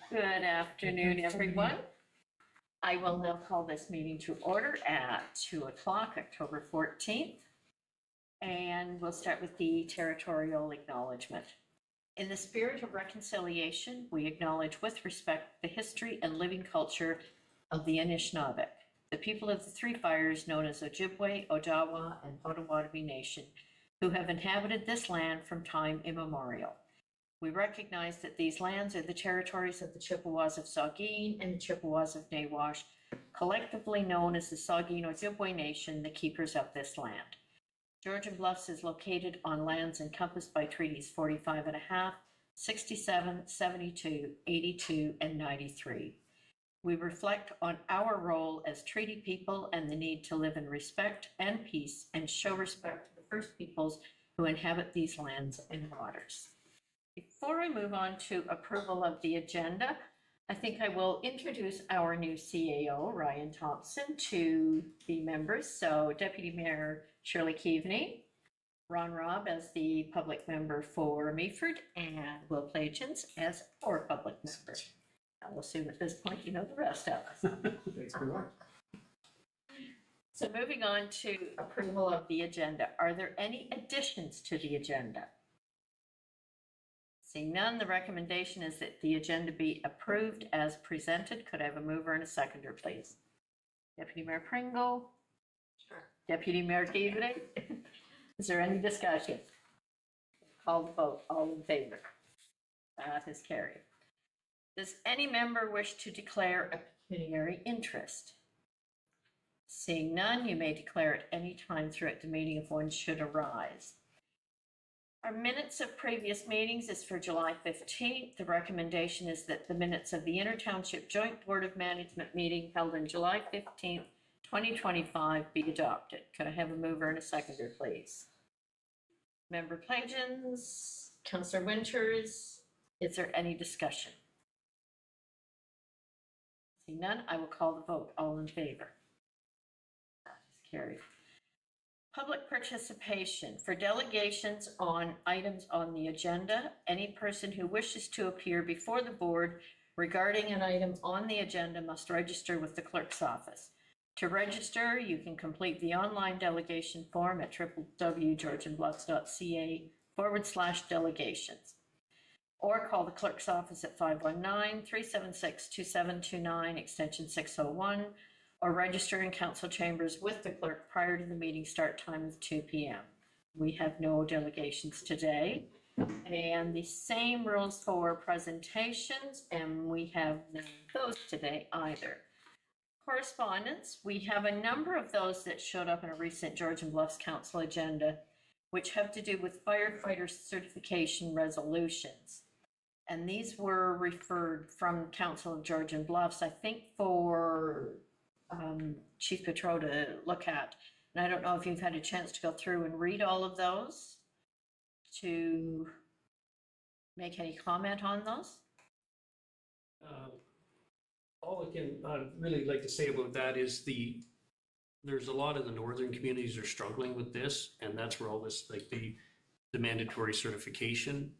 Good afternoon, everyone. I will now call this meeting to order at 2 o'clock, October 14th. And we'll start with the territorial acknowledgement. In the spirit of reconciliation, we acknowledge with respect the history and living culture of the Anishinaabe, the people of the Three Fires known as Ojibwe, Odawa, and Potawatomi Nation, who have inhabited this land from time immemorial. We recognize that these lands are the territories of the Chippewas of Saugeen and the Chippewas of Nawash, collectively known as the Saugeen Ojibwe Nation, the keepers of this land. Georgian Bluffs is located on lands encompassed by treaties 45.5, 67, 72, 82, and 93. We reflect on our role as treaty people and the need to live in respect and peace and show respect to the First Peoples who inhabit these lands and waters. Before I move on to approval of the agenda, I think I will introduce our new CAO, Ryan Thompson, to the members. So Deputy Mayor Shirley Keaveney, Ron Robb as the public member for Meaford, and Will Plagins as our public member. I'll assume at this point you know the rest of us. Thanks very much. So moving on to approval of the agenda. Are there any additions to the agenda? Seeing none, the recommendation is that the agenda be approved as presented. Could I have a mover and a seconder, please? Deputy Mayor Pringle? Sure. Deputy Mayor Keaveney? Is there any discussion? Call the vote. All in favor? That is carried. Does any member wish to declare a pecuniary interest? Seeing none, you may declare at any time throughout the meeting if one should arise. Our minutes of previous meetings is for July 15th. The recommendation is that the minutes of the Inter-Township Joint Board of Management meeting held on July 15th, 2025 be adopted. Could I have a mover and a seconder, please? Member Plagins, Councillor Winters, is there any discussion? Seeing none, I will call the vote. All in favor? That is carried. Public participation. For delegations on items on the agenda, any person who wishes to appear before the board regarding an item on the agenda must register with the clerk's office. To register, you can complete the online delegation form at www.georgianbluffs.ca/delegations or call the clerk's office at 519-376-2729 extension 601 or register in council chambers with the clerk prior to the meeting start time of 2 p.m. We have no delegations today. And the same rules for presentations, and we have none of those today either. Correspondence, we have a number of those that showed up in a recent Georgian Bluffs Council agenda, which have to do with firefighter certification resolutions. And these were referred from Council of Georgian Bluffs, I think for Chief Petro to look at. And I don't know if you've had a chance to go through and read all of those to make any comment on those. All I can really like to say about that is there's a lot of the northern communities are struggling with this, and that's where all this, like the mandatory certification,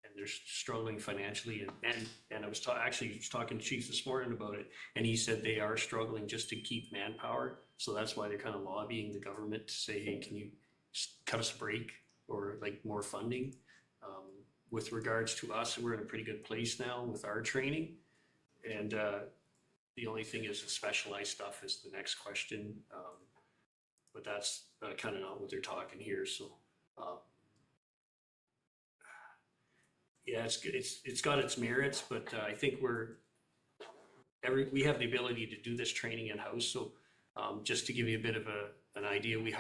and they're struggling financially. And I was actually talking to Chief this morning about it, and he said they are struggling just to keep manpower. So that's why they're kind of lobbying the government to say, hey, can you cut us a break or like more funding? With regards to us, we're in a pretty good place now with our training. And the only thing is the specialized stuff is the next question. But that's kind of not what they're talking here. So yeah, it's good. It's got its merits, but I think we have the ability to do this training in-house. So just to give you a bit of an idea, we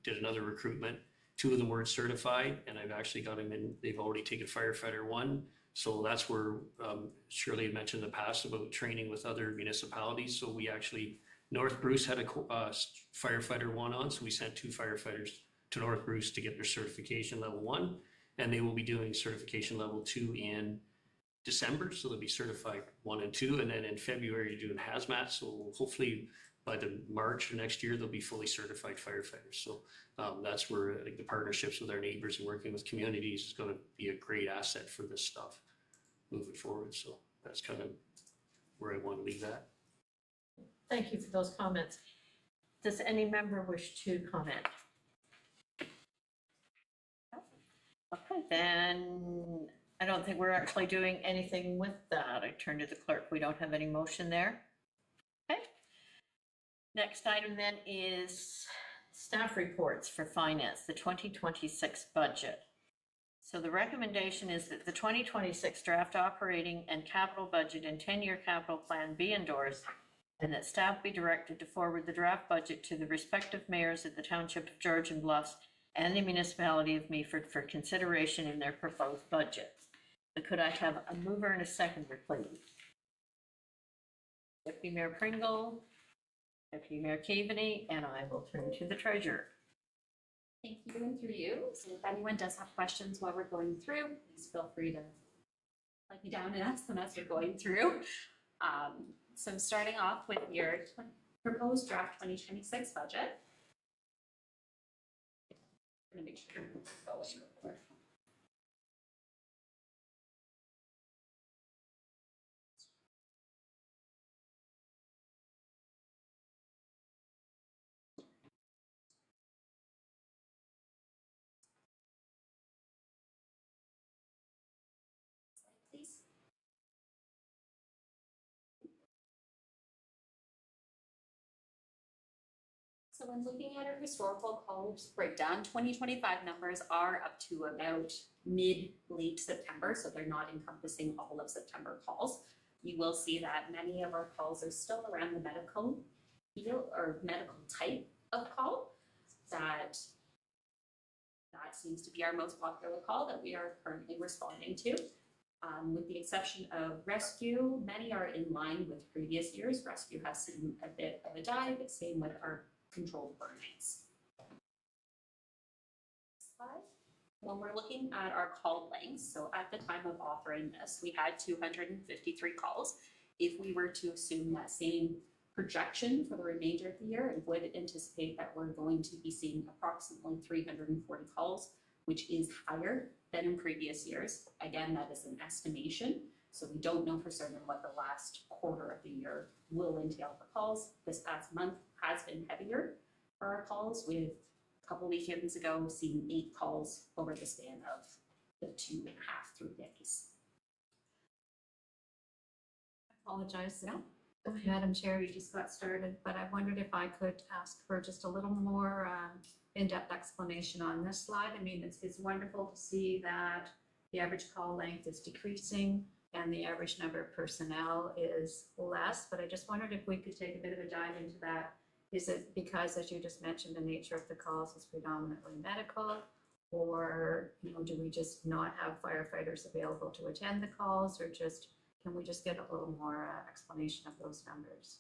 did another recruitment. 2 of them weren't certified, and I've actually got them in. They've already taken firefighter 1. So that's where Shirley had mentioned in the past about training with other municipalities. So we actually, North Bruce had a firefighter 1 on, so we sent 2 firefighters to North Bruce to get their certification level 1, and they will be doing certification level 2 in December. So they'll be certified 1 and 2, and then in February you're doing hazmat. So hopefully by the March of next year, they'll be fully certified firefighters. So that's where like the partnerships with our neighbors and working with communities is going to be a great asset for this stuff moving forward. So that's kind of where I want to leave that. Thank you for those comments. Does any member wish to comment? Okay, then I don't think we're actually doing anything with that. I turn to the clerk. We don't have any motion there. Okay. Next item then is staff reports for finance, the 2026 budget. So the recommendation is that the 2026 draft operating and capital budget and 10-year capital plan be endorsed, and that staff be directed to forward the draft budget to the respective mayors of the Township of Georgian Bluffs and the municipality of Meaford for consideration in their proposed budgets. So could I have a mover and a seconder, please? Deputy Mayor Pringle, Deputy Mayor Keaveney, and I will turn to the treasurer. Thank you, and through you. So if anyone does have questions while we're going through, please feel free to write me down and ask them as we're going through. So starting off with your proposed draft 2026 budget. I'm gonna make sure you're going. Please. So when looking at our historical calls breakdown, 2025 numbers are up to about mid-late September, so they're not encompassing all of September calls. You will see that many of our calls are still around the medical field or medical type of call. That seems to be our most popular call that we are currently responding to. With the exception of rescue, many are in line with previous years. Rescue has seen a bit of a dive, same with our controlled burnings. Slide. When we're looking at our call lengths, so at the time of authoring this, we had 253 calls. If we were to assume that same projection for the remainder of the year, it would anticipate that we're going to be seeing approximately 340 calls, which is higher than in previous years. Again, that is an estimation, so we don't know for certain what the last quarter of the year will entail for calls. This past month has been heavier for our calls, with a couple weekends ago seeing 8 calls over the span of the 2.5, 3 days. I apologize. No. Madam Chair, we just got started, but I wondered if I could ask for just a little more in-depth explanation on this slide. I mean, it's wonderful to see that the average call length is decreasing and the average number of personnel is less, but I just wondered if we could take a bit of a dive into that. Is it because, as you just mentioned, the nature of the calls is predominantly medical, or do we just not have firefighters available to attend the calls, or just can we just get a little more explanation of those numbers?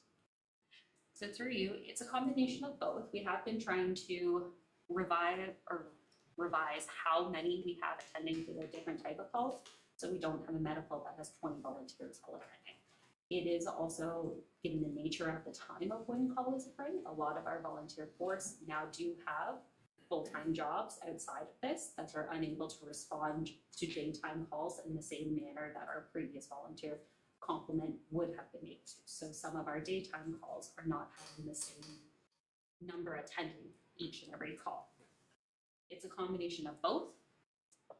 So through you, it's a combination of both. We have been trying to revise how many we have attending to the different type of calls, so we don't have a medical that has 20 volunteers all attending. It is also, given the nature of the time of when call is occurring, a lot of our volunteer force now do have full-time jobs outside of this that are unable to respond to daytime calls in the same manner that our previous volunteer complement would have been able to. So some of our daytime calls are not having the same number attending each and every call. It's a combination of both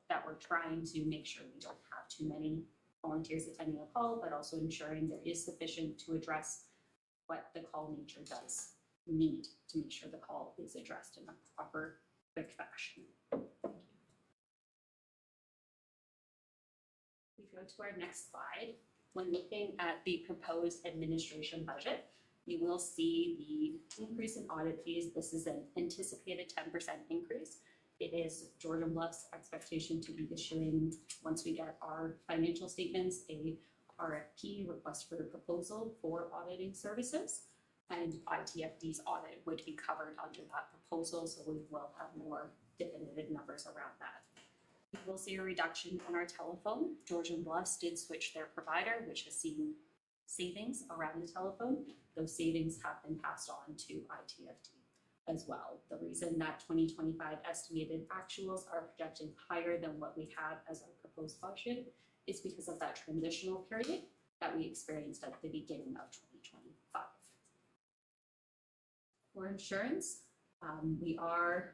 that we're trying to make sure we don't have too many volunteers attending a call, but also ensuring there is sufficient to address what the call nature does need to make sure the call is addressed in a proper, quick fashion. We go to our next slide. When looking at the proposed administration budget, you will see the increase in audit fees. This is an anticipated 10% increase. It is Georgian Bluff's expectation to be issuing, once we get our financial statements, a RFP, request for proposal for auditing services, and ITFD's audit would be covered under that proposal, so we will have more definitive numbers around that. We will see a reduction on our telephone. Georgian Bluffs did switch their provider, which has seen savings around the telephone. those savings have been passed on to ITFT as well. The reason that 2025 estimated actuals are projected higher than what we had as our proposed budget is because of that transitional period that we experienced at the beginning of 2025. For insurance, we are,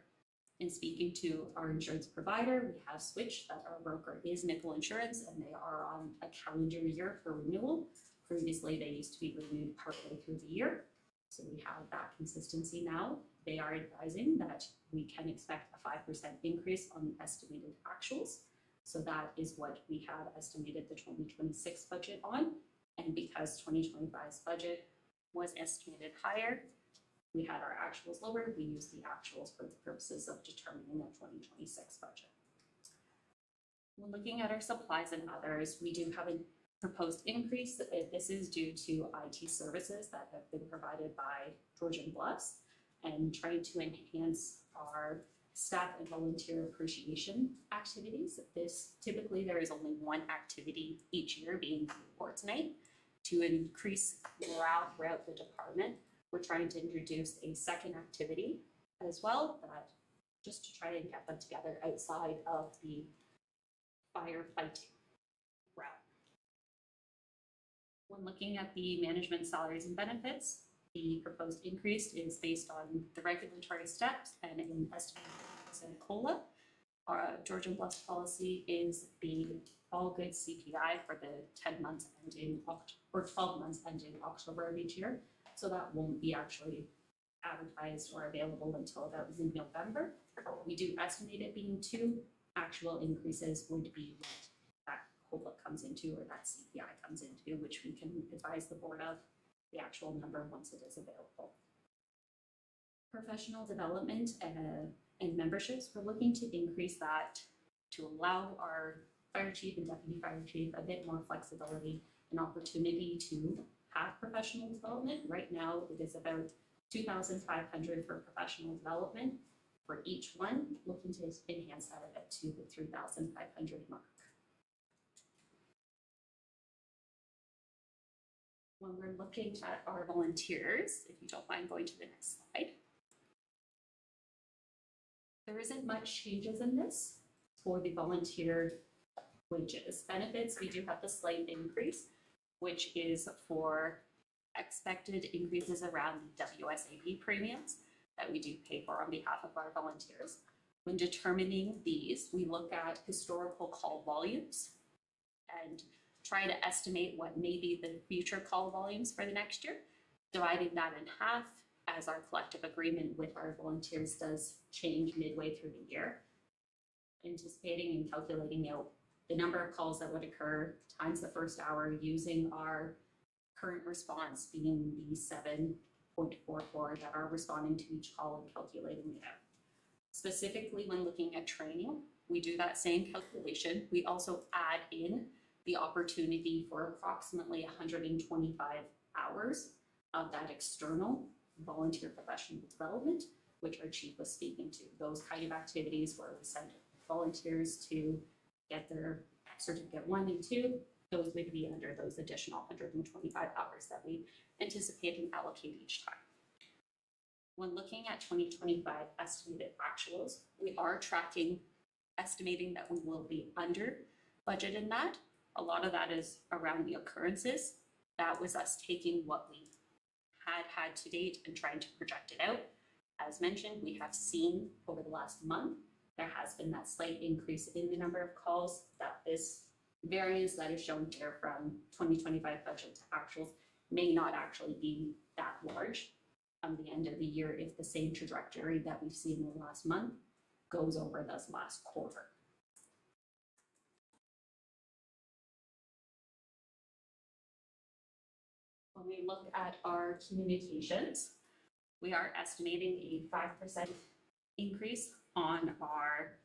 in speaking to our insurance provider, we have switched that our broker is Nickel Insurance and they are on a calendar year for renewal. Previously, they used to be renewed partway through the year. So we have that consistency now. They are advising that we can expect a 5% increase on the estimated actuals. So that is what we have estimated the 2026 budget on. And because 2025's budget was estimated higher, we had our actuals lower, we used the actuals for the purposes of determining the 2026 budget. When looking at our supplies and others, we do have a proposed increase. This is due to IT services that have been provided by Georgian Bluffs and trying to enhance our staff and volunteer appreciation activities. Typically there is only one activity each year, being the awards night. To increase morale throughout the department, we're trying to introduce a second activity as well, that just to try and get them together outside of the firefighting route. When looking at the management salaries and benefits, the proposed increase is based on the regulatory steps and an estimated COLA. Our Georgian Bluffs policy is the all goods CPI for the 10 months ending or 12 months ending October of each year. So that won't be actually advertised or available until about in November. We do estimate it being 2. Actual increases would be what that COLA comes into or that CPI comes into, which we can advise the board of the actual number once it is available. Professional development and memberships, we're looking to increase that to allow our fire chief and deputy fire chief a bit more flexibility and opportunity to have professional development. Right now, it is about $2,500 for professional development for each one, looking to enhance that a bit to the $3,500 mark. When we're looking at our volunteers, if you don't mind going to the next slide, there isn't much changes in this for the volunteer wages. Benefits, we do have the slight increase, which is for expected increases around the WSAB premiums that we do pay for on behalf of our volunteers. When determining these, we look at historical call volumes and try to estimate what may be the future call volumes for the next year, dividing that in half as our collective agreement with our volunteers does change midway through the year. Anticipating and calculating out the number of calls that would occur times the first hour using our current response being the 7.44 that are responding to each call and calculating it out. Specifically when looking at training, we do that same calculation. We also add in the opportunity for approximately 125 hours of that external volunteer professional development, which our chief was speaking to. Those kind of activities where we send volunteers to get their certificate 1 and 2, those would be under those additional 125 hours that we anticipate and allocate each time. When looking at 2025 estimated actuals, we are estimating that we will be under budget in that. A lot of that is around the occurrences. That was us taking what we had to date and trying to project it out. As mentioned, we have seen over the last month, there has been that slight increase in the number of calls, that this variance that is shown here from 2025 budget to actuals may not actually be that large come the end of the year if the same trajectory that we've seen in the last month goes over this last quarter. When we look at our communications, we are estimating a 5% increase on our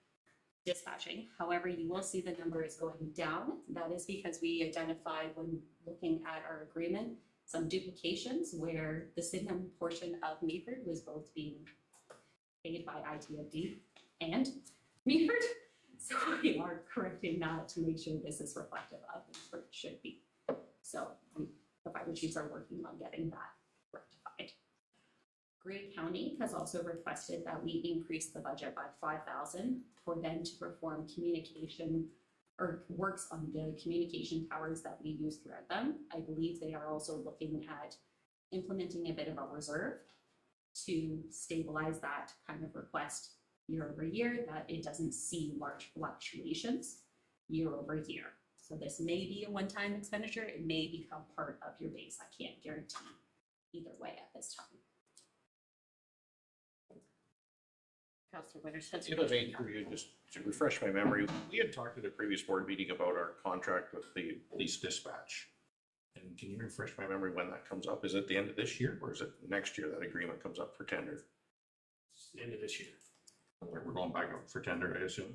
dispatching. However, you will see the number is going down. That is because we identified when looking at our agreement some duplications where the Sydenham portion of Meaford was both being paid by ITFD and Meaford. So we are correcting that to make sure this is reflective of what it should be. So the fire chiefs are working on getting that Grey County has also requested that we increase the budget by 5,000 for them to perform communication or works on the communication towers that we use throughout them. I believe they are also looking at implementing a bit of a reserve to stabilize that kind of request year over year, that it doesn't see large fluctuations year over year. So this may be a one-time expenditure, it may become part of your base. I can't guarantee either way at this time. Councillor Winters has. If I may, through you, just to refresh my memory, we had talked at a previous board meeting about our contract with the police dispatch. And can you refresh my memory when that comes up? Is it the end of this year or is it next year that agreement comes up for tender? It's the end of this year. We're going back up for tender, I assume?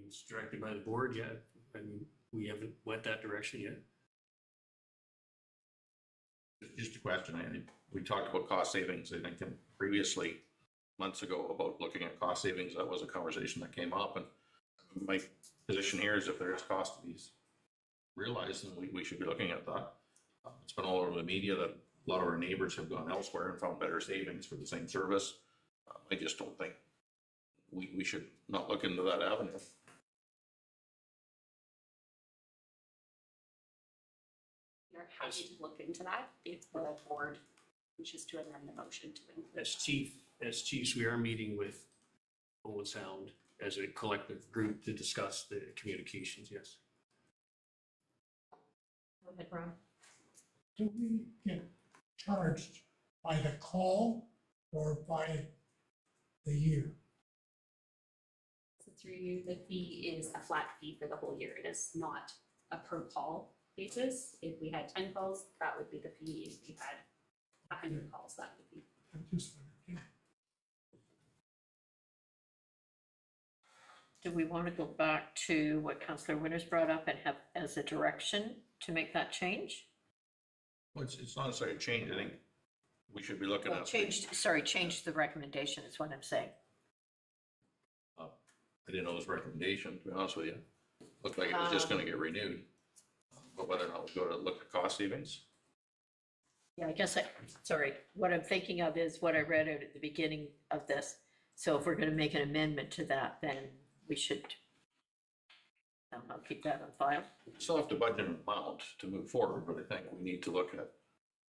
It's directed by the board yet. I mean, we haven't went that direction yet. Just a question, we talked about cost savings, I think, previously, months ago, about looking at cost savings. That was a conversation that came up, and my position here is if there is cost to be realized, then we should be looking at that. It's been all over the media that a lot of our neighbors have gone elsewhere and found better savings for the same service. I just don't think we should not look into that avenue. We're happy to look into that if the board wishes to amend the motion to include. As chiefs, we are meeting with Owen Sound as a collective group to discuss the communications, yes. Go ahead, Rob. Do we get charged by the call or by the year? So through you, the fee is a flat fee for the whole year. It is not a per call basis. If we had 10 calls, that would be the fee. If we had 100 calls, that would be. I just wondered. Do we want to go back to what Councillor Winters brought up and have as a direction to make that change? Well, it's not necessarily a change. I think we should be looking Well, at. change the recommendation is what I'm saying. I didn't know it was a recommendation, to be honest with you. Looked like it was just gonna get renewed. But whether or not we go to look at cost savings, Yeah, I guess what I'm thinking of is what I read out at the beginning of this. So if we're gonna make an amendment to that, then we should I'll keep that on file. we still have to budget an amount to move forward, but I think we need to look at,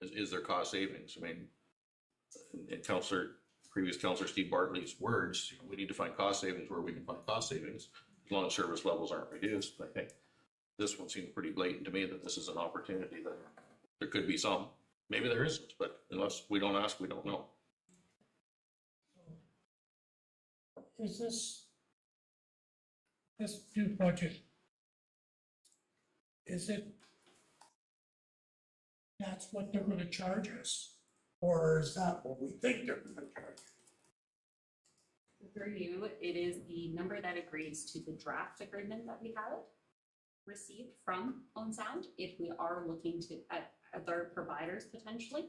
is there cost savings? I mean, in previous Councillor Steve Bartley's words, we need to find cost savings where we can find cost savings, as long as service levels aren't reduced. I think this one seems pretty blatant to me that this is an opportunity that there could be some. Maybe there isn't, but unless we don't ask, we don't know. Is this new budget, is it, that's what they're gonna charge us? Or is that what we think they're gonna charge? For you, it is the number that agrees to the draft agreement that we have received from Own Sound. If we are looking to at other providers potentially,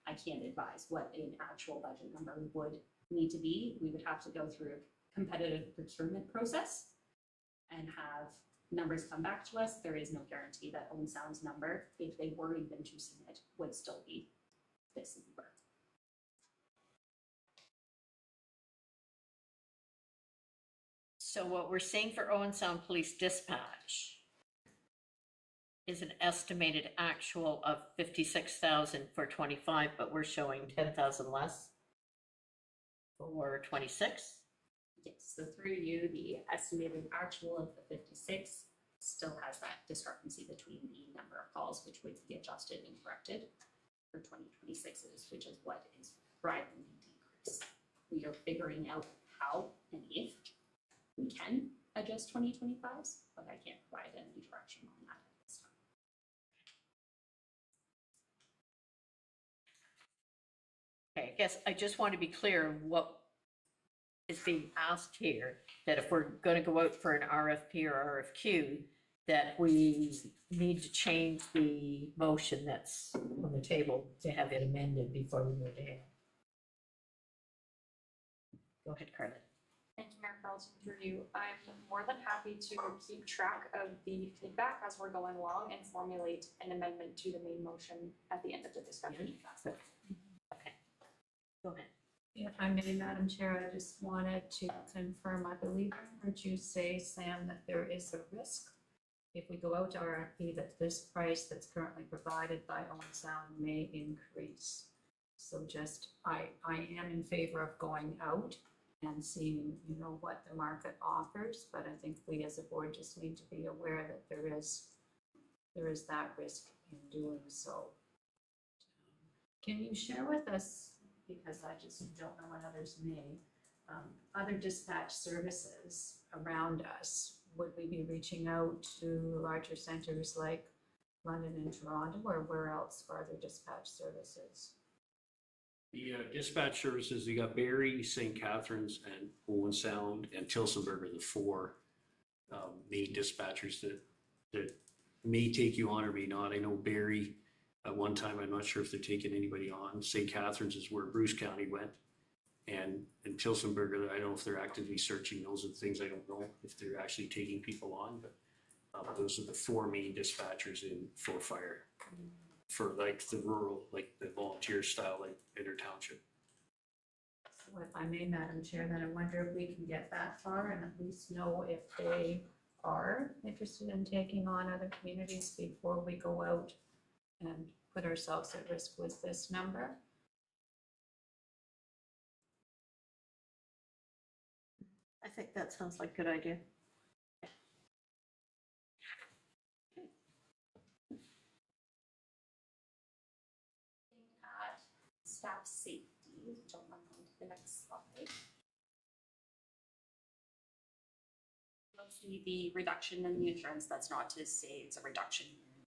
I can't advise what an actual budget number would need to be. We would have to go through a competitive procurement process and have numbers come back to us. There is no guarantee that Own Sound's number, if they were even to submit, would still be this number. So what we're seeing for Owen Sound Police Dispatch is an estimated actual of 56,000 for 25, but we're showing 10,000 less for 26. Yes, so through you, the estimated actual of the 56 still has that discrepancy between the number of calls, which would be adjusted and corrected for 2026's, which is what is driving the decrease. We are figuring out how and if we can adjust 2025's, but I can't provide any direction on that at this time. Okay, I guess I just want to be clear what is being asked here, that if we're going to go out for an RFP or RFQ, that we need to change the motion that's on the table to have it amended before we move ahead. Go ahead, Carla. Thank you, Mayor Carlton, through you. I'm more than happy to keep track of the feedback as we're going along and formulate an amendment to the main motion at the end of the discussion. Okay, go ahead. If I may, Madam Chair, I just wanted to confirm, I believe I heard you say, Sam, that there is a risk if we go out to RFP that this price that's currently provided by Owen Sound may increase. So just, I am in favor of going out and seeing, you know, what the market offers, but I think we as a board just need to be aware that there is that risk in doing so. Can you share with us, because I just don't know what others may, other dispatch services around us? Would we be reaching out to larger centers like London and Toronto, or where else for other dispatch services? The dispatch services, you got Barrie, St. Catharines, and Owen Sound, and Tilsonburg are the four main dispatchers that may take you on or may not. I know Barrie, at one time, I'm not sure if they're taking anybody on. St. Catharines is where Bruce County went. And Tilsonburg, I don't know if they're actively searching. Those are the things I don't know if they're actually taking people on, but those are the four main dispatchers for fire. For like the rural, like the volunteer style, like in our township. So if I may, Madam Chair, then I wonder if we can get that far and at least know if they are interested in taking on other communities before we go out and put ourselves at risk with this number. I think that sounds like a good idea. At staff safety, jump on to the next slide. You'll see the reduction in the insurance. That's not to say it's a reduction in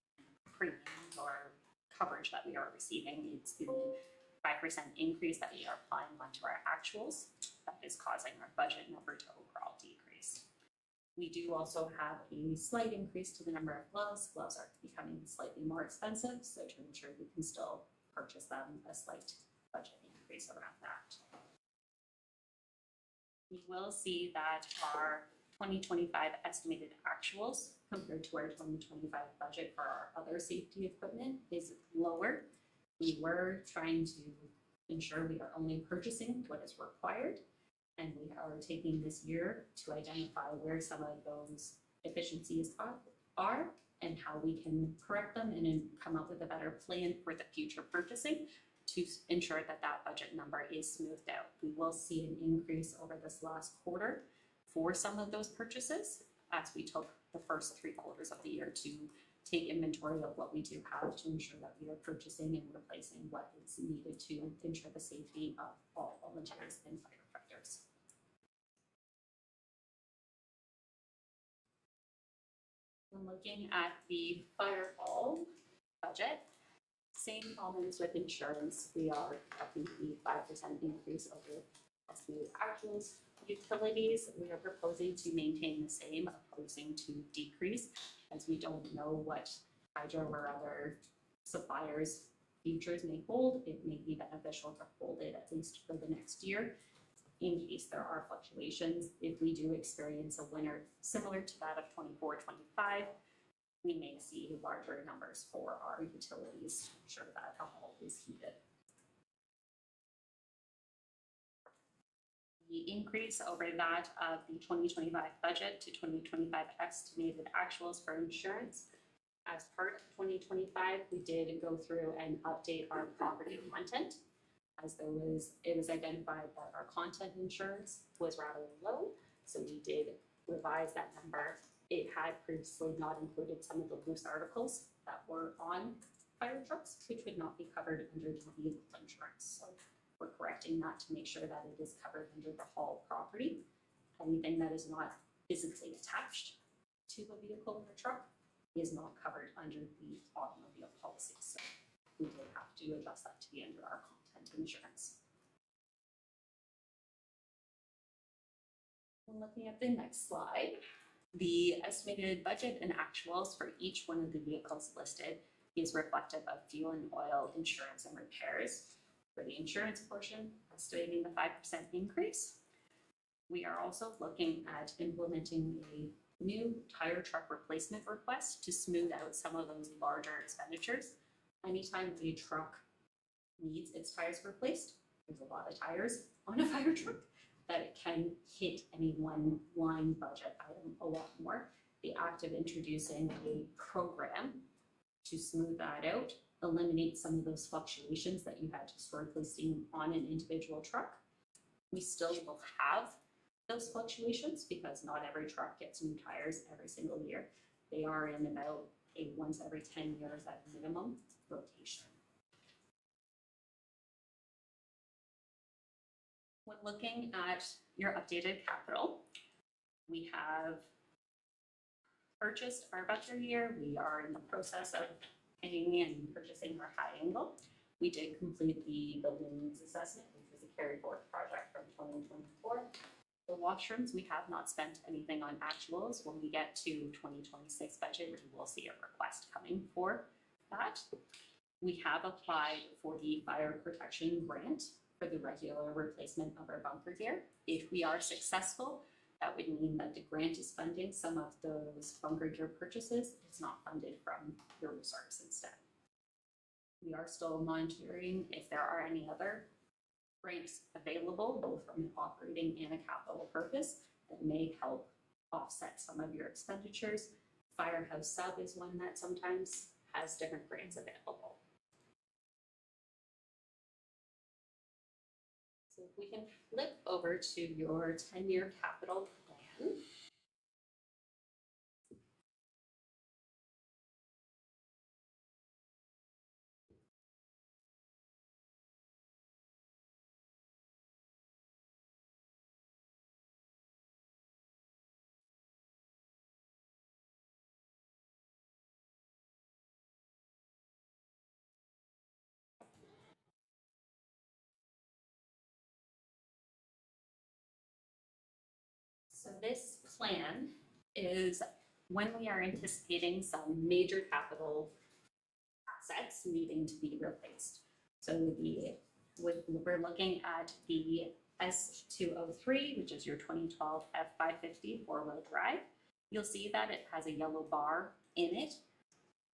premiums or coverage that we are receiving. It's the 5% increase that we are applying onto our actuals that is causing our budget number to overall decrease. We do also have a slight increase to the number of gloves. Gloves are becoming slightly more expensive, so to ensure we can still purchase them, a slight budget increase around that. We will see that our 2025 estimated actuals compared to our 2025 budget for our other safety equipment is lower. We were trying to ensure we are only purchasing what is required, and we are taking this year to identify where some of those efficiencies are and how we can correct them and then come up with a better plan for the future purchasing to ensure that that budget number is smoothed out. We will see an increase over this last quarter for some of those purchases as we took the first 3 quarters of the year to take inventory of what we do have to ensure that we are purchasing and replacing what is needed to ensure the safety of all volunteers and firefighters. When looking at the fire hall budget, same comments with insurance. We are upping the 5% increase over estimated actuals. Utilities, we are proposing to maintain the same, opposing to decrease, as we don't know what hydro or other suppliers' futures may hold. It may be beneficial to hold it at least for the next year in case there are fluctuations. If we do experience a winter similar to that of 24-25, we may see larger numbers for our utilities to ensure that the hall is heated. The increase over that of the 2025 budget to 2025 estimated actuals for insurance. As part of 2025, we did go through and update our property content, as it was identified that our content insurance was rather low, so we did revise that number. It had previously not included some of the loose articles that were on fire trucks, which would not be covered under the vehicle insurance. So we're correcting that to make sure that it is covered under the hall property. Anything that is not physically attached to a vehicle or truck is not covered under the automobile policy. So we did have to adjust that to be under our content insurance. When looking at the next slide, the estimated budget and actuals for each one of the vehicles listed is reflective of fuel and oil, insurance, and repairs. For the insurance portion, estimating the 5% increase. We are also looking at implementing a new tire truck replacement request to smooth out some of those larger expenditures. Anytime a truck needs its tires replaced, there's a lot of tires on a fire truck, that it can hit any one line budget item a lot more. The act of introducing a program to smooth that out, eliminate some of those fluctuations that you had historically seen on an individual truck. We still will have those fluctuations because not every truck gets new tires every single year. They are in about a once every 10 years at minimum rotation. When looking at your updated capital, we have purchased our Butler year. We are in the process of paying and purchasing our high angle. We did complete the building needs assessment, which was a carry forward project from 2024. The washrooms, we have not spent anything on actuals. When we get to 2026 budget, we will see a request coming for that. We have applied for the fire protection grant for the regular replacement of our bunker gear. If we are successful, that would mean that the grant is funding some of those bunker gear purchases. It's not funded from your reserves instead. We are still monitoring if there are any other grants available, both from an operating and a capital purpose, that may help offset some of your expenditures. Firehouse sub is one that sometimes has different grants available. So if we can flip over to your 10-year capital plan. So this plan is when we are anticipating some major capital assets needing to be replaced. So we're looking at the S203, which is your 2012 F550 four-wheel drive. You'll see that it has a yellow bar in it,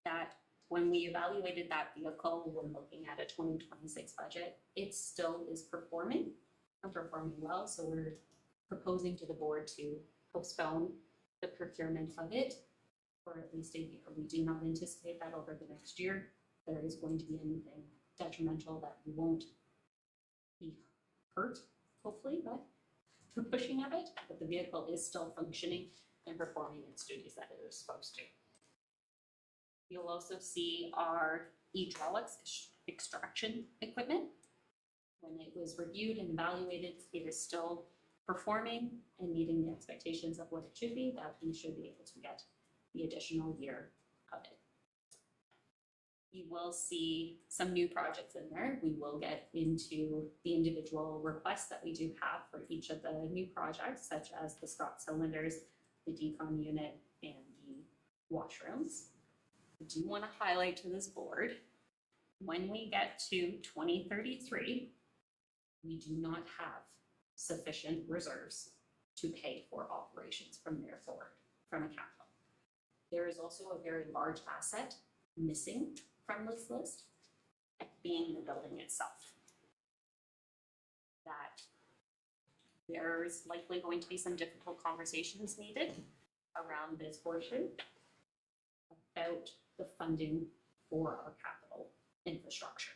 that when we evaluated that vehicle when looking at a 2026 budget, it still is performing and performing well. So we're proposing to the board to postpone the procurement of it for at least a year. We do not anticipate that over the next year there is going to be anything detrimental, that we won't be hurt, hopefully, by the pushing of it, but the vehicle is still functioning and performing its duties that it is supposed to. You'll also see our hydraulics extraction equipment. When it was reviewed and evaluated, it is still performing and meeting the expectations of what it should be, that we should be able to get the additional year of it. You will see some new projects in there. We will get into the individual requests that we do have for each of the new projects, such as the Scott cylinders, the decon unit, and the washrooms. I do want to highlight to this board, when we get to 2033, we do not have sufficient reserves to pay for operations from there forward from a capital. There is also a very large asset missing from this list, being the building itself. That there's likely going to be some difficult conversations needed around this portion about the funding for our capital infrastructure.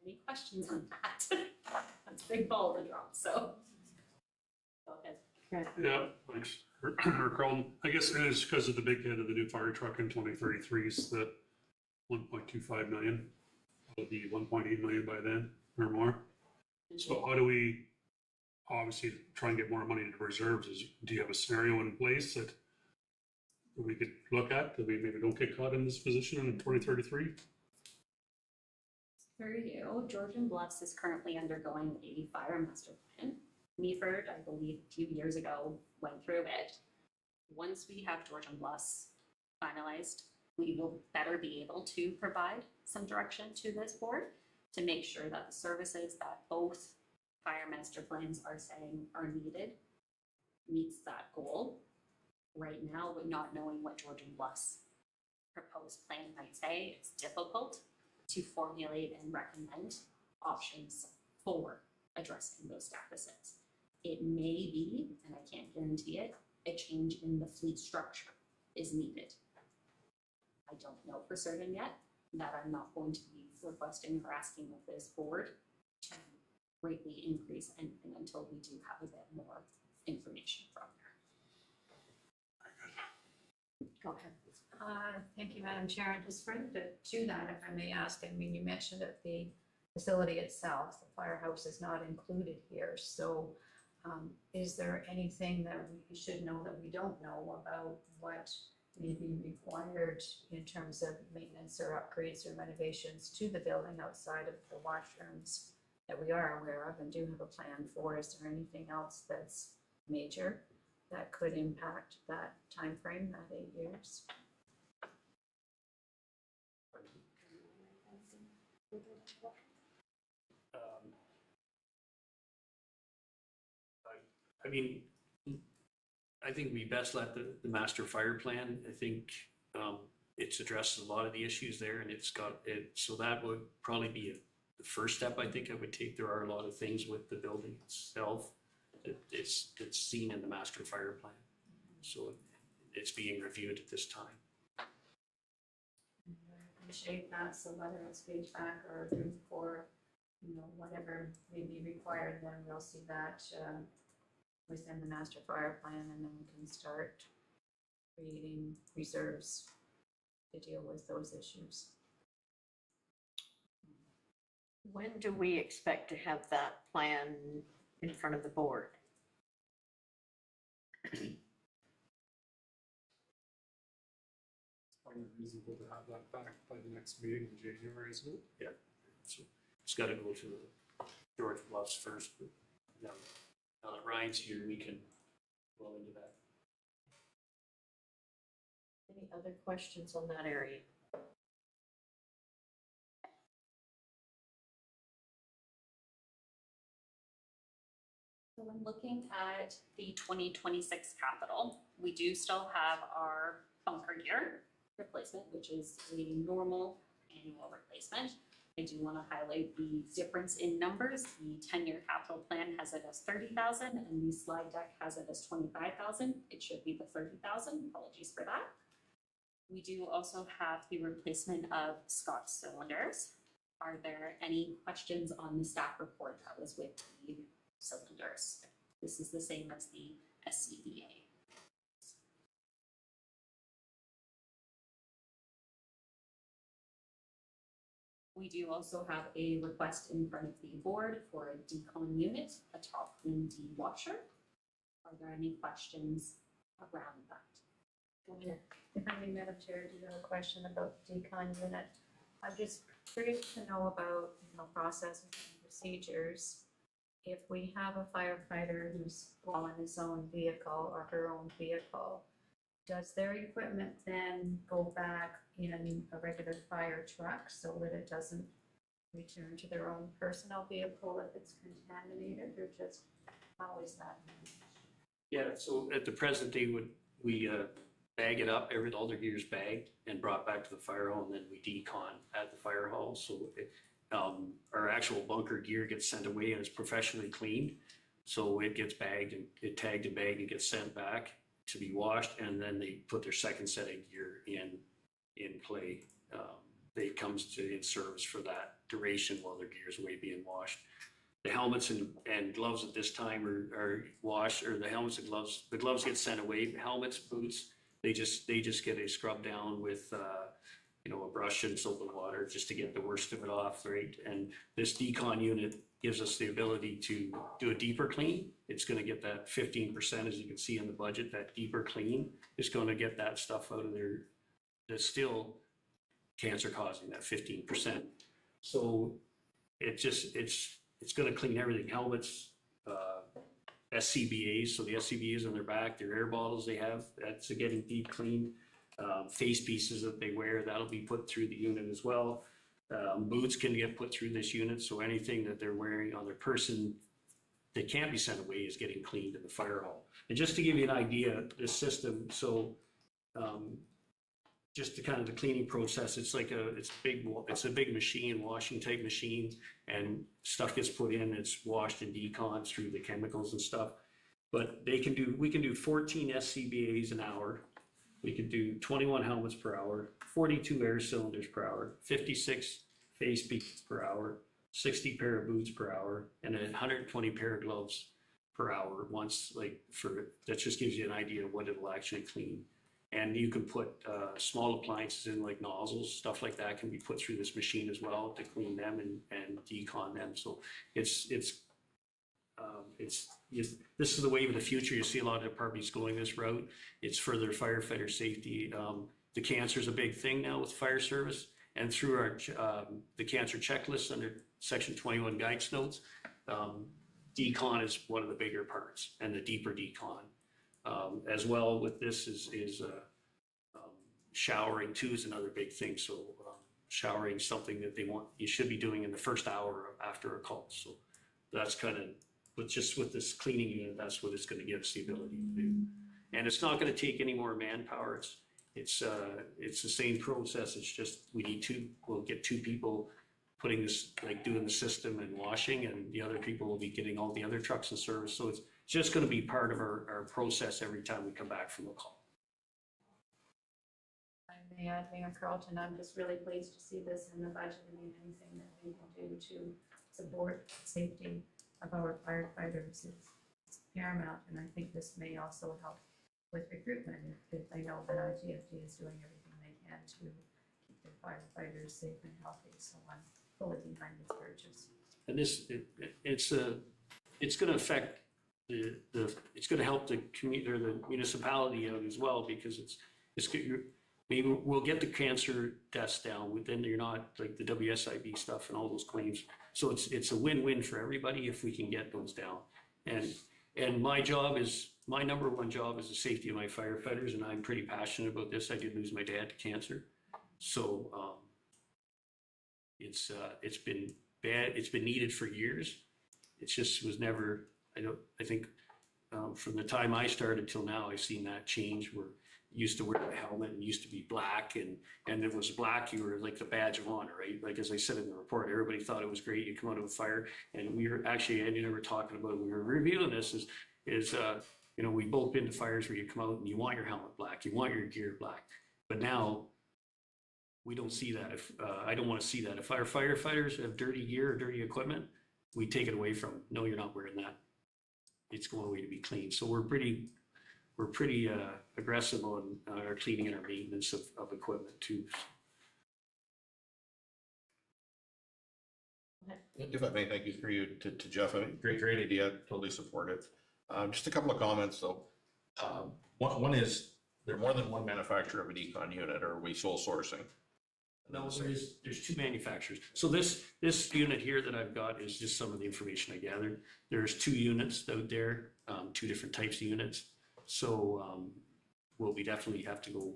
Any questions on that? That's a big ball to drop, so go ahead. Yeah, thanks. Carlton, I guess it is because of the big hit of the new fire truck in 2033 is the 1.25 million. It'll be 1.8 million by then or more. So how do we obviously try and get more money into reserves? Do you have a scenario in place that we could look at, that we maybe don't get caught in this position in 2033? For you, Georgian Bluffs is currently undergoing a fire master plan. Meaford, I believe a few years ago, went through it. Once we have Georgian Bluffs finalized, we will better be able to provide some direction to this board. to make sure that the services that both fire master plans are saying are needed meets that goal. Right now, with not knowing what Georgian Bluff's proposed plan might say, it's difficult to formulate and recommend options for addressing those deficits. It may be, and I can't guarantee it, a change in the fleet structure is needed. I don't know for certain yet, that I'm not going to be requesting or asking of this board to greatly increase anything until we do have a bit more information from her. Go ahead. Thank you, Madam Chair. And just further to that, if I may ask, I mean, you mentioned that the facility itself, the firehouse, is not included here. So is there anything that we should know that we don't know about what may be required in terms of maintenance or upgrades or renovations to the building outside of the washrooms that we are aware of and do have a plan for? Is there anything else that's major that could impact that time frame, that 8 years? I mean, I think we best let the master fire plan, I think it's addresses a lot of the issues there, and it's got it, so that would probably be the first step I think I would take. There are a lot of things with the building itself that it's seen in the master fire plan. So it's being reviewed at this time. I appreciate that. So whether it's feedback or room for, whatever may be required, then we'll see that within the master fire plan, and then we can start creating reserves to deal with those issues. When do we expect to have that plan in front of the board? Probably reasonable to have that back by the next meeting in January, isn't it? Yeah, so it's got to go to the George Bluffs first. But now that Ryan's here, we can go into that. Any other questions on that area? So when looking at the 2026 capital, we do still have our bunker gear replacement, which is a normal annual replacement. I do want to highlight the difference in numbers. The 10-year capital plan has it as 30,000 and the slide deck has it as 25,000. It should be the 30,000. Apologies for that. We do also have the replacement of Scott cylinders. Are there any questions on the staff report that was with the cylinders? This is the same as the SCBA. We do also have a request in front of the board for a decon unit, a top clean washer. Are there any questions around that? If I may, Madam Chair, do you have a question about the decon unit? I'm just curious to know about, processes and procedures. If we have a firefighter who's in his own vehicle or her own vehicle, does their equipment then go back in a regular fire truck so that it doesn't return to their own personal vehicle if it's contaminated, or just how is that? Yeah, so at the present day, we bag it up, all their gear's bagged and brought back to the fire hall, and then we decon at the fire hall. So our actual bunker gear gets sent away and is professionally cleaned. So it gets bagged and tagged and bagged and gets sent back to be washed, and then they put their second set of gear in play. They comes to in service for that duration while their gear is away being washed. The helmets and gloves at this time are washed, or the helmets and gloves. The gloves get sent away. Helmets, boots, they just get a scrub down with a brush and soap and water just to get the worst of it off, right? And this decon unit gives us the ability to do a deeper clean. It's going to get that 15%, as you can see in the budget. That deeper clean is going to get that stuff out of there that's still cancer causing, that 15%. So it's going to clean everything. Helmets, SCBAs, so the SCBAs on their back, their air bottles they have, that's getting deep cleaned. Face pieces that they wear, that'll be put through the unit as well. Boots can get put through this unit, so anything that they're wearing on their person that can't be sent away is getting cleaned in the fire hall. And just to give you an idea, this system, so just the kind of the cleaning process, it's a big machine, washing type machine, and stuff gets put in, it's washed and deconned through the chemicals and stuff. But we can do 14 SCBAs an hour. We could do 21 helmets per hour, 42 air cylinders per hour, 56 face beads per hour, 60 pair of boots per hour, and 120 pair of gloves per hour once, that just gives you an idea of what it'll actually clean. And you can put small appliances in like nozzles, stuff like that can be put through this machine as well to clean them and decon them. So this is the wave of the future. You see a lot of departments going this route. It's for their firefighter safety. The cancer is a big thing now with fire service, and through our the cancer checklist under Section 21 guidance notes, decon is one of the bigger parts, and the deeper decon. As well with this is showering too is another big thing. So showering something that you should be doing in the first hour after a call. So that's kind of, but just with this cleaning unit, that's what it's going to give us the ability to do. And it's not going to take any more manpower. It's the same process. It's just we'll get two people putting this, like doing the system and washing, and the other people will be getting all the other trucks in service. So it's just going to be part of our process every time we come back from a call. I may add, Mayor Carlton, I'm just really pleased to see this in the budget. I mean, anything that we can do to support safety of our firefighters is paramount, and I think this may also help with recruitment if they know that our GFD is doing everything they can to keep their firefighters safe and healthy. So I'm fully behind this purchase. And it's going to affect it's going to help the community or the municipality out as well, because maybe we'll get the cancer deaths down. Then you're not like the WSIB stuff and all those claims. So it's a win-win for everybody if we can get those down. And my number one job is the safety of my firefighters, and I'm pretty passionate about this. I did lose my dad to cancer, so it's been bad. It's been needed for years. It just was never. I think from the time I started till now, I've seen that change. Where you used to wear a helmet and used to be black, and it was black. You were like the badge of honor, right? Like as I said in the report, everybody thought it was great. You come out of a fire, and we were actually, and you never talking about. We were reviewing this we've both been to fires where you come out and you want your helmet black, you want your gear black, but now we don't see that. I don't want to see that. If our firefighters have dirty gear or dirty equipment, we take it away from them. No, you're not wearing that. It's going away to be clean. So we're pretty aggressive on our cleaning and our maintenance of equipment too. If I may, thank you through you to Jeff. Great idea. Totally support it. Just a couple of comments though. One is there more than one manufacturer of a decon unit, or are we sole sourcing? No, there's two manufacturers. So this unit here that I've got is just some of the information I gathered. There's two units out there, two different types of units. So we definitely have to go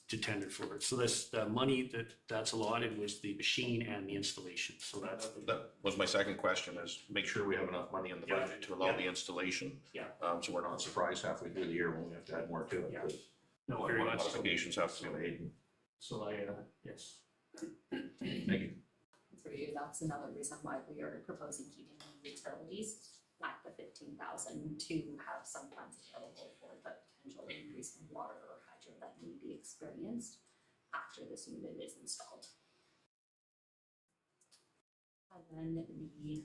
to tender for it. So the money that's allotted was the machine and the installation. So that was my second question, is make sure we have enough money in the budget to allow the installation. Yeah. So we're not surprised halfway through the year when we have to add more to it. Yeah. No, very much. Modifications have to be made. So yes. Thank you. For you, that's another reason why we are proposing keeping the utilities at the 15,000 to have some funds available for the potential increase in water or hydro that may be experienced after this unit is installed. And then the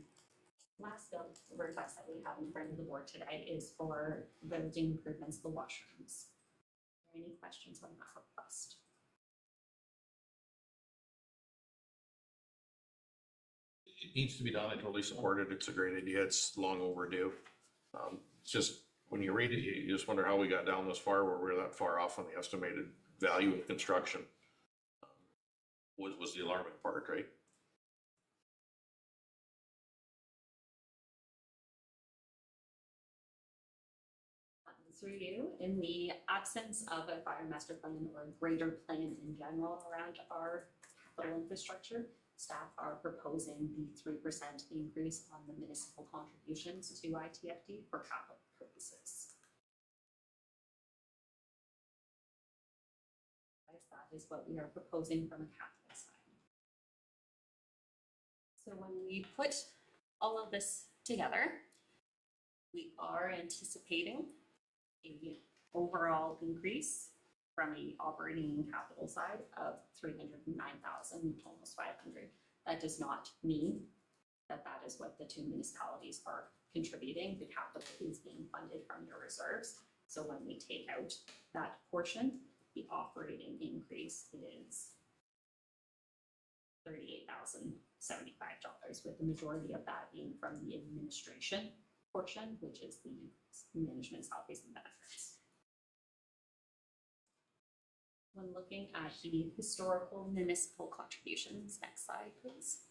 last bill request that we have in front of the board today is for building improvements to the washrooms. Are there any questions on that request? It needs to be done. I totally support it. It's a great idea. It's long overdue. It's just, when you read it, you just wonder how we got down this far, where we're that far off on the estimated value of construction. Was the alarming part, right? Through you, in the absence of a fire master plan or a greater plan in general around our capital infrastructure, staff are proposing the 3% increase on the municipal contributions to ITFD for capital purposes. Guys, that is what we are proposing from a capital side. So when we put all of this together, we are anticipating a overall increase from the operating and capital side of 309,000, almost 500. That does not mean that that is what the two municipalities are contributing. The capital is being funded from your reserves. So when we take out that portion, the operating increase is $38,075, with the majority of that being from the administration portion, which is the management salaries and benefits. When looking at the historical municipal contributions, next slide, please.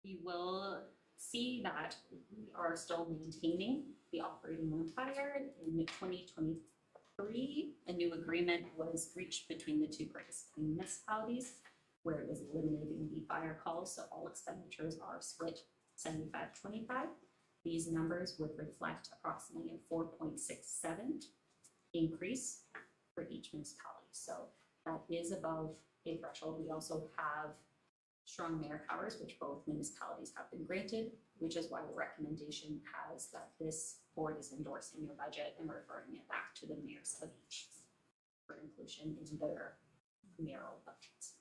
You will see that we are still maintaining the operating on fire. In 2023, a new agreement was reached between the two participating municipalities, where it was eliminating the fire calls, so all expenditures are split 75-25. These numbers would reflect approximately a 4.67 increase for each municipality. So that is above a threshold. We also have strong mayor powers, which both municipalities have been granted, which is why the recommendation has that this board is endorsing your budget and referring it back to the mayors of each for inclusion in their mayoral budgets.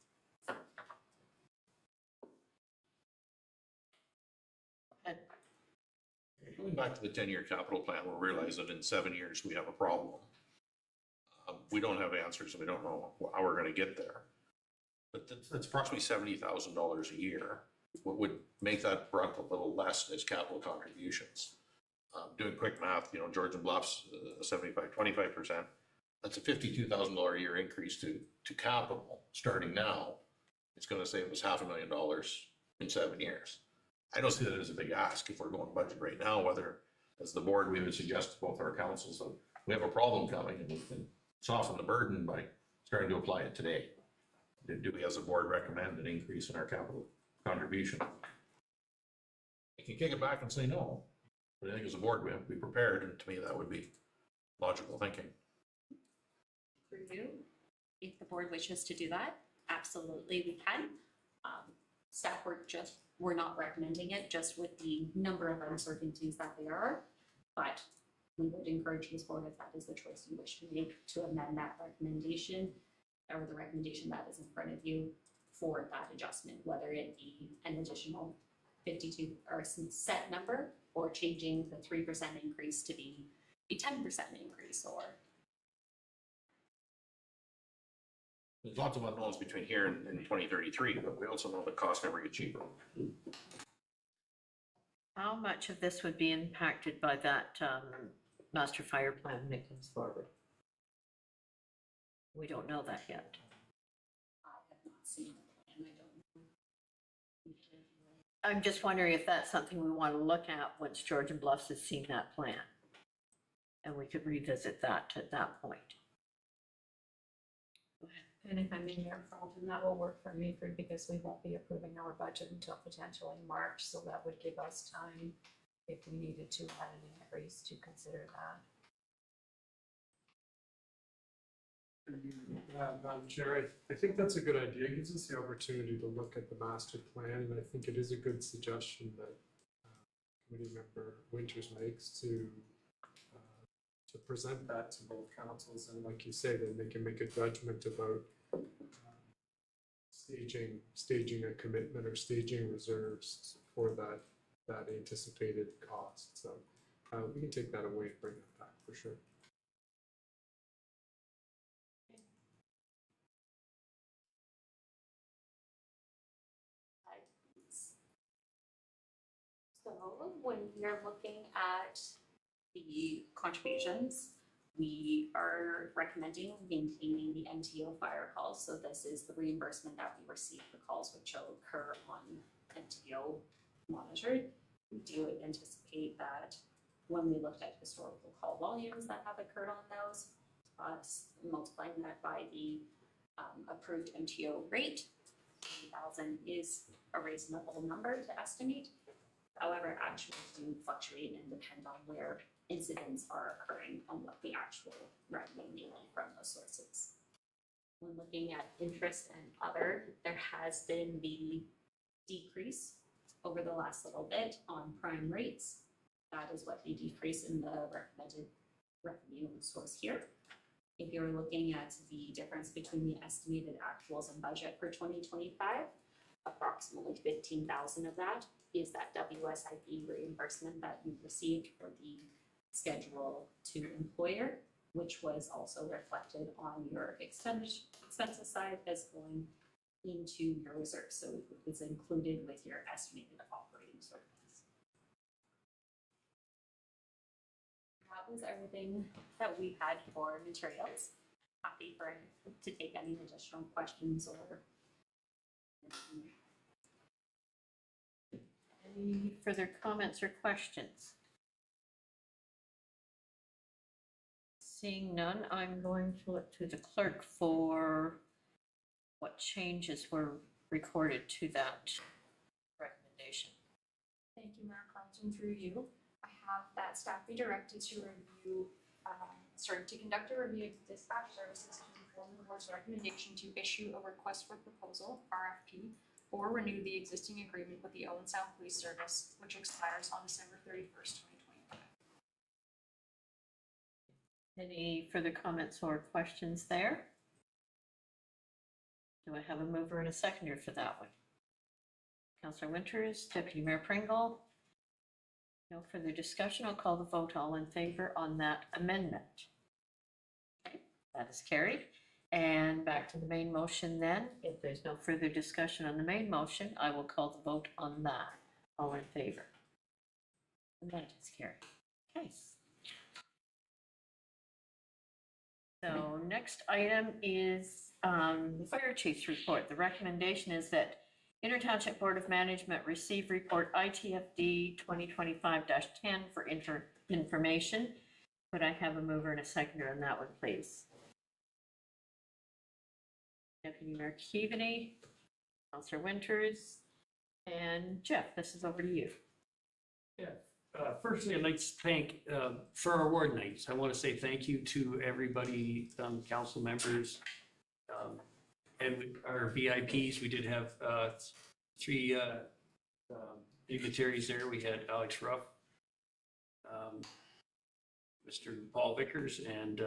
Going back to the 10-year capital plan, we'll realize that in 7 years we have a problem. We don't have answers and we don't know how we're going to get there. But that's approximately $70,000 a year. What would make that brunt a little less is capital contributions. Doing quick math, you know, Georgian Bluff's 75-25%. That's a $52,000 a year increase to capital starting now. It's going to save us $500,000 in 7 years. I don't see that as a big ask if we're going budget right now, whether as the board, we would suggest to both our councils that we have a problem coming and we can soften the burden by starting to apply it today. Do we as a board recommend an increase in our capital contribution? You can kick it back and say no, but I think as a board, we have to be prepared, and to me, that would be logical thinking. For you, if the board wishes to do that, absolutely we can. Staff we're not recommending it just with the number of uncertainties that there are, but we would encourage this board, if that is the choice you wish to make, to amend that recommendation or the recommendation that is in front of you for that adjustment, whether it be an additional 52 or set number or changing the 3% increase to be a 10% increase or. There's lots of unknowns between here and 2033, but we also know that costs never get cheaper. How much of this would be impacted by that master fire plan when it comes forward? We don't know that yet. I have not seen the plan, I don't know. I'm just wondering if that's something we want to look at once Georgian Bluffs has seen that plan. And we could revisit that at that point. And if I'm in Mayor Carlton, that will work for me because we won't be approving our budget until potentially March. So that would give us time, if we needed to add an increase, to consider that. Madam Chair, I think that's a good idea. It gives us the opportunity to look at the master plan, and I think it is a good suggestion that Committee Member Winters makes to present that to both councils, and like you say, then they can make a judgment about staging a commitment or staging reserves for that anticipated cost. So we can take that away and bring that back for sure. So when you're looking at the contributions, we are recommending maintaining the MTO fire calls. So this is the reimbursement that we receive for calls which will occur on MTO monitored. We do anticipate that when we looked at historical call volumes that have occurred on those, multiplying that by the approved MTO rate. 80,000 is a reasonable number to estimate. However, actuals do fluctuate and depend on where incidents are occurring and what the actual revenue may be from those sources. When looking at interest and other, there has been the decrease over the last little bit on prime rates. That is what the decrease in the recommended revenue source here. If you're looking at the difference between the estimated actuals and budget for 2025, approximately 15,000 of that is that WSIB reimbursement that you received for the schedule to employer, which was also reflected on your expenses side as going into your reserve. So it was included with your estimated operating surplus. That was everything that we had for materials. Happy to take any additional questions or Any further comments or questions? Seeing none, I'm going to look to the clerk for what changes were recorded to that recommendation. Thank you, Mayor Carlton, through you. I have that staff be directed to review, to conduct a review of dispatch services to inform the board's recommendation to issue a request for proposal, RFP, or renew the existing agreement with the Owen Sound Police Service, which expires on December 31st, 2025. Any further comments or questions there? Do I have a mover and a seconder for that one? Councillor Winters, Deputy Mayor Pringle. No further discussion. I'll call the vote. All in favor on that amendment. Okay, that is carried. And back to the main motion then. If there's no further discussion on the main motion, I will call the vote on that. All in favor. And that is carried. Okay. So next item is the fire chief's report. The recommendation is that Inter-Township Board of Management receive report ITFD 2025-10 for information. Could I have a mover and a seconder on that one, please? Deputy Mayor Keaveney, Councillor Winters, and Jeff, this is over to you. Yeah. Firstly, I'd like to thank, for our award nights, I want to say thank you to everybody, council members, and our VIPs. We did have three dignitaries there. We had Alex Ruff, Mr. Paul Vickers, and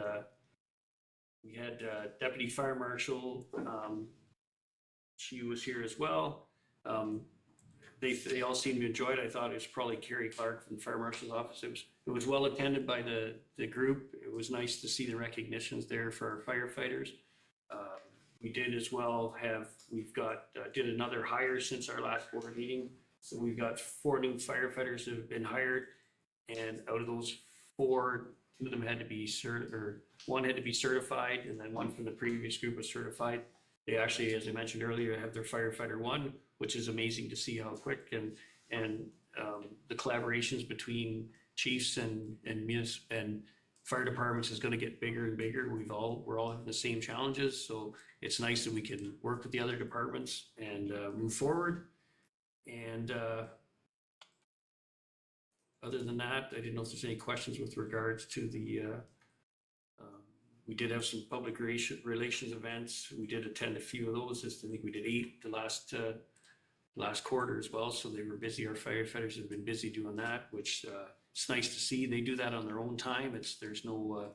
we had Deputy Fire Marshal. She was here as well. They all seemed to enjoy it. I thought it was probably Carrie Clark from the Fire Marshal's office. It was well attended by the group. It was nice to see the recognitions there for our firefighters. We did as well did another hire since our last board meeting. So we've got 4 new firefighters that have been hired, and out of those 4, 2 of them had to be one had to be certified, and then one from the previous group was certified. They actually, as I mentioned earlier, have their firefighter 1, which is amazing to see how quick and the collaborations between chiefs and fire departments is going to get bigger and bigger. We're all having the same challenges, so it's nice that we can work with the other departments and move forward. And other than that, I didn't know if there's any questions with regards to the. We did have some public relations events. We did attend a few of those. I think we did 8 the last quarter as well. So they were busy. Our firefighters have been busy doing that, which it's nice to see. They do that on their own time. There's no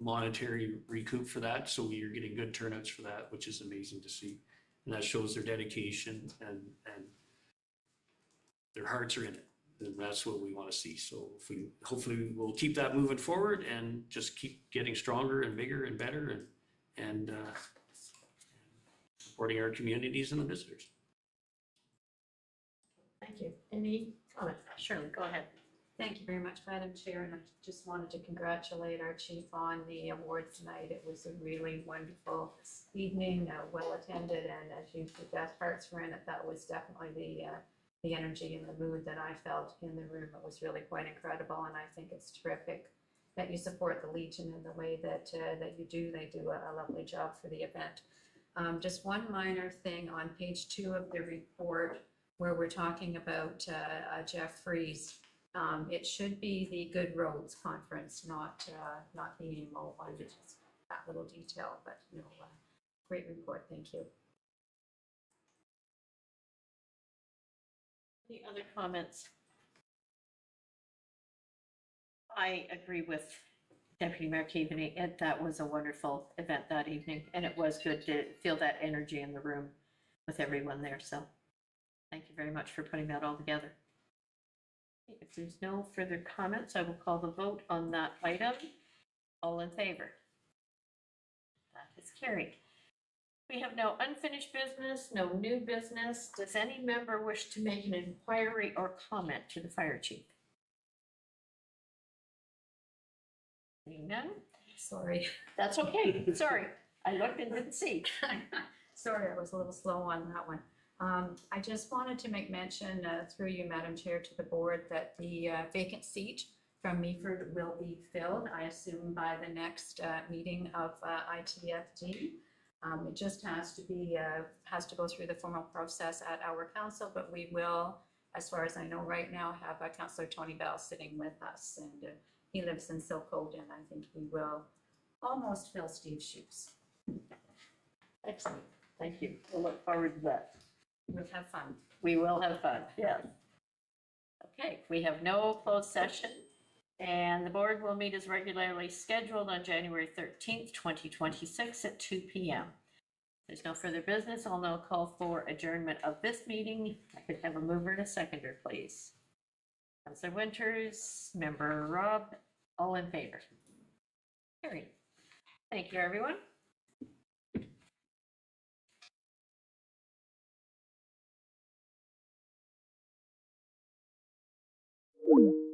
monetary recoup for that. So we are getting good turnouts for that, which is amazing to see. And that shows their dedication and their hearts are in it. And that's what we want to see. So hopefully we'll keep that moving forward and just keep getting stronger and bigger and better and supporting our communities and the visitors. Thank you. Any comments? Shirley, go ahead. Thank you very much, Madam Chair, and I just wanted to congratulate our chief on the award tonight. It was a really wonderful evening, well attended, and as you suggest, hearts were in it. That was definitely the energy and the mood that I felt in the room. It was really quite incredible, and I think it's terrific that you support the Legion in the way that, that you do. They do a lovely job for the event. Just one minor thing on page 2 of the report where we're talking about Jeff Freeze. It should be the Good Roads Conference, not the AMO one. Just that little detail, but no, great report. Thank you. Any other comments? I agree with Deputy Mayor Keaveney. That was a wonderful event that evening, and it was good to feel that energy in the room with everyone there. So thank you very much for putting that all together. If there's no further comments, I will call the vote on that item. All in favor? That is carried. We have no unfinished business, no new business. Does any member wish to make an inquiry or comment to the fire chief? Seeing none? Sorry. That's okay. Sorry. I looked and didn't see. Sorry, I was a little slow on that one. I just wanted to make mention through you, Madam Chair, to the board that the vacant seat from Meaford will be filled, I assume, by the next meeting of ITFD. It just has to go through the formal process at our council, but we will, as far as I know right now, have Councillor Tony Bell sitting with us, and he lives in Silcote, and I think he will almost fill Steve's shoes. Excellent. Thank you. We'll look forward to that. We'll have fun. We will have fun, yes. Okay, we have no closed session, and the board will meet as regularly scheduled on January 13th, 2026 at 2 p.m. There's no further business. I'll now call for adjournment of this meeting. I could have a mover and a seconder, please. Councillor Winters, Member Rob, all in favor? Carried. Thank you, everyone. you